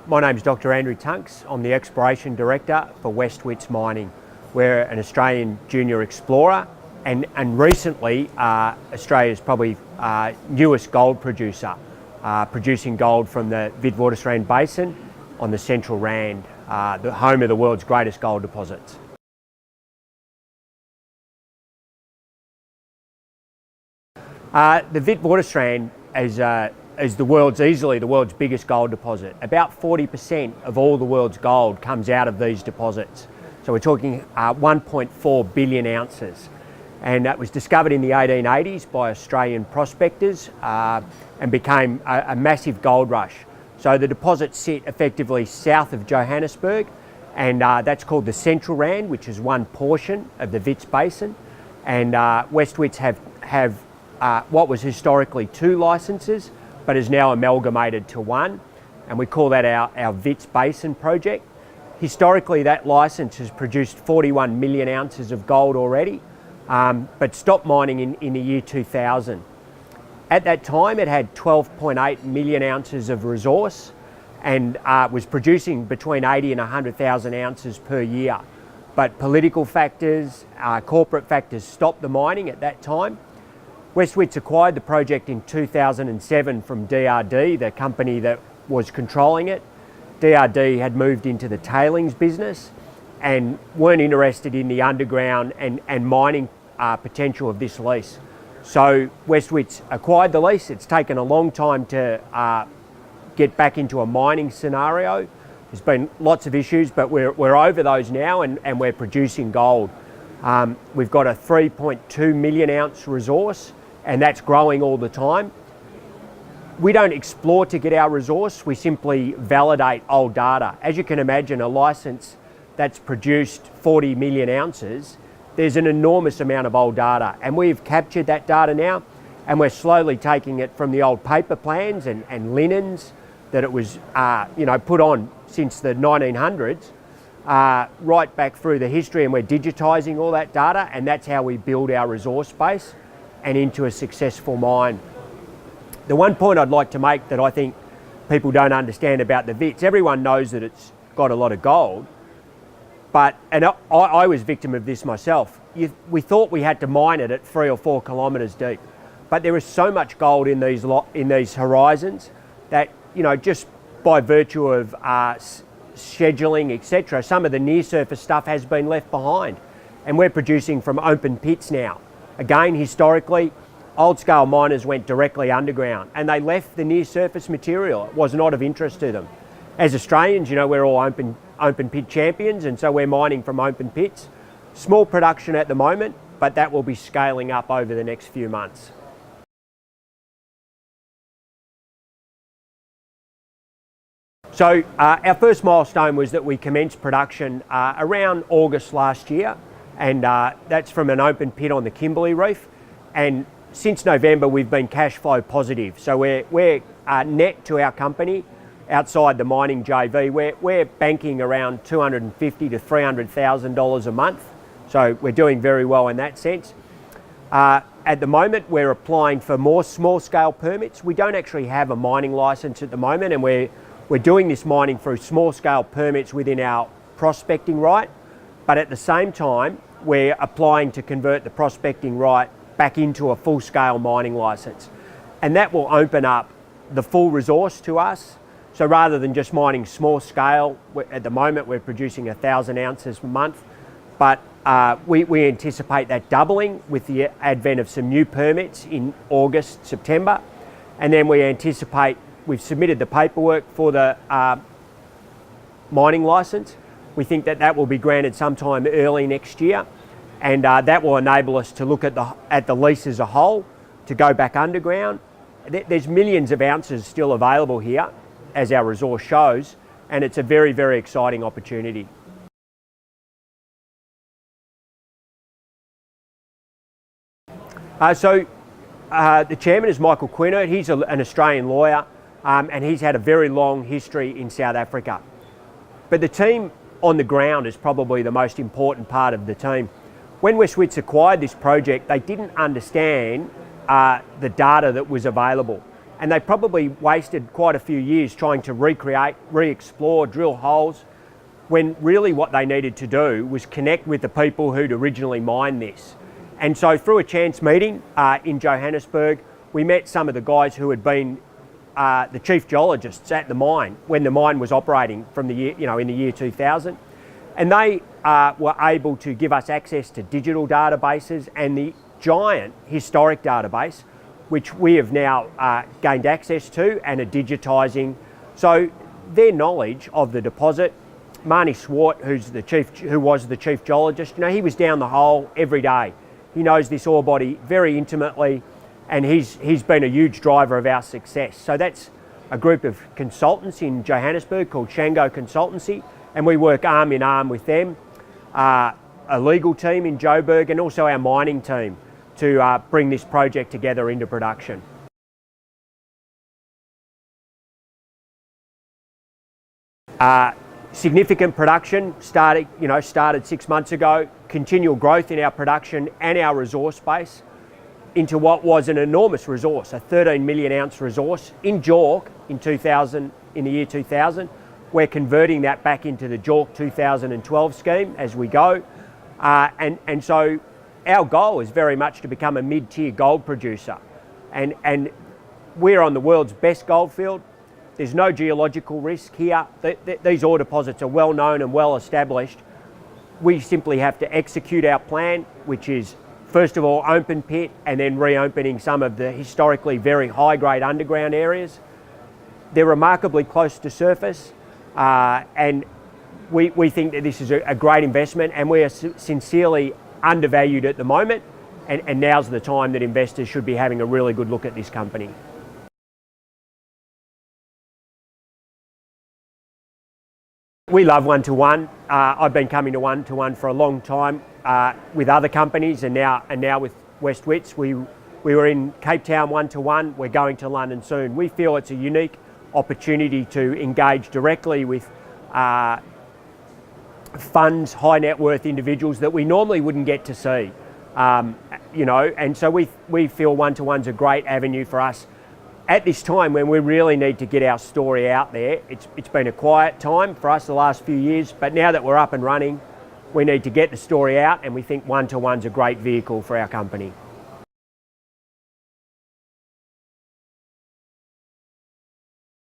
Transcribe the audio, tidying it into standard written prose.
My name is Dr. Andrew Tunks. I'm the Exploration Director for Wits Mining. We're an Australian junior explorer and recently Australia's probably newest gold producer, producing gold from the Witwatersrand Basin on the Central Rand, the home of the world's greatest gold deposits. The Witwatersrand is easily the world's biggest gold deposit. About 40% of all the world's gold comes out of these deposits. So we're talking 1.4 billion ounces. And that was discovered in the 1880s by Australian prospectors and became a massive gold rush. So the deposits sit effectively south of Johannesburg, and that's called the Central Rand, which is one portion of the Wits Basin. And West Wits have what was historically 2 licences, but is now amalgamated to one, and we call that our Wits Basin project. Historically, that licence has produced 41 million ounces of gold already, but stopped mining in the year 2000. At that time, it had 12.8 million ounces of resource and was producing between 80 and 100,000 ounces per year. But political factors, corporate factors stopped the mining at that time. West Wits acquired the project in 2007 from DRD, the company that was controlling it. DRD had moved into the tailings business and weren't interested in the underground and mining potential of this lease. So West Wits acquired the lease. It's taken a long time to get back into a mining scenario. There's been lots of issues, but we're over those now and we're producing gold. We've got a 3.2 million ounce resource, and that's growing all the time. We don't explore to get our resource, we simply validate old data. As you can imagine, a licence that's produced 40 million ounces, there's an enormous amount of old data, and we've captured that data now, and we're slowly taking it from the old paper plans and linens that it was put on since the 1900s, right back through the history, and we're digitising all that data, and that's how we build our resource base and into a successful mine. The one point I'd like to make that I think people don't understand about the Wits, everyone knows that it's got a lot of gold, and I was victim of this myself. We thought we had to mine it at 3 or 4 kilometres deep, but there is so much gold in these horizons that, just by virtue of scheduling, etc., some of the near surface stuff has been left behind, and we're producing from open pits now. Again, historically, old-scale miners went directly underground and they left the near-surface material. It was not of interest to them. As Australians, we're all open pit champions, and so we're mining from open pits. Small production at the moment, but that will be scaling up over the next few months. So our first milestone was that we commenced production around August last year, and that's from an open pit on the Kimberley Reef. And since November, we've been cash flow positive. So we're net to our company outside the mining JV. We're banking around $250,000 to $300,000 a month. So we're doing very well in that sense. At the moment, we're applying for more small-scale permits. We don't actually have a mining licence at the moment, and we're doing this mining through small-scale permits within our prospecting right. But at the same time, we're applying to convert the prospecting right back into a full-scale mining licence. And that will open up the full resource to us. So rather than just mining small scale, at the moment we're producing 1,000 ounces a month, but we anticipate that doubling with the advent of some new permits in August, September. And then we anticipate, we've submitted the paperwork for the mining licence. We think that will be granted sometime early next year, and that will enable us to look at the lease as a whole, to go back underground. There's millions of ounces still available here, as our resource shows, and it's a very, very exciting opportunity. The chairman is Michael Quinert. He's an Australian lawyer, and he's had a very long history in South Africa. But the team on the ground is probably the most important part of the team. When West Wits acquired this project, they didn't understand the data that was available. And they probably wasted quite a few years trying to recreate, re-explore, drill holes, when really what they needed to do was connect with the people who'd originally mined this. And so through a chance meeting in Johannesburg, we met some of the guys who had been the chief geologists at the mine when the mine was operating from the year, in the year 2000. And they were able to give us access to digital databases and the giant historic database, which we have now gained access to and are digitising. So their knowledge of the deposit, Marnie Swart, who was the chief geologist, he was down the hole every day. He knows this ore body very intimately, and he's been a huge driver of our success. So that's a group of consultants in Johannesburg called Shango Consultancy, and we work arm in arm with them, a legal team in Joburg, and also our mining team to bring this project together into production. Significant production started 6 months ago, continual growth in our production and our resource base into what was an enormous resource, a 13 million ounce resource in JORC in the year 2000. We're converting that back into the JORC 2012 scheme as we go. And so our goal is very much to become a mid-tier gold producer. And we're on the world's best gold field. There's no geological risk here. These ore deposits are well known and well established. We simply have to execute our plan, which is first of all open pit and then reopening some of the historically very high grade underground areas. They're remarkably close to surface, and we think that this is a great investment, and we are sincerely undervalued at the moment, and now's the time that investors should be having a really good look at this company. We love one-to-one. I've been coming to one-to-one for a long time with other companies, and now with Wits. We were in Cape Town one-to-one. We're going to London soon. We feel it's a unique opportunity to engage directly with funds, high net worth individuals that we normally wouldn't get to see. And so we feel one-to-one's a great avenue for us at this time when we really need to get our story out there. It's been a quiet time for us the last few years, but now that we're up and running, we need to get the story out, and we think one-to-one's a great vehicle for our company.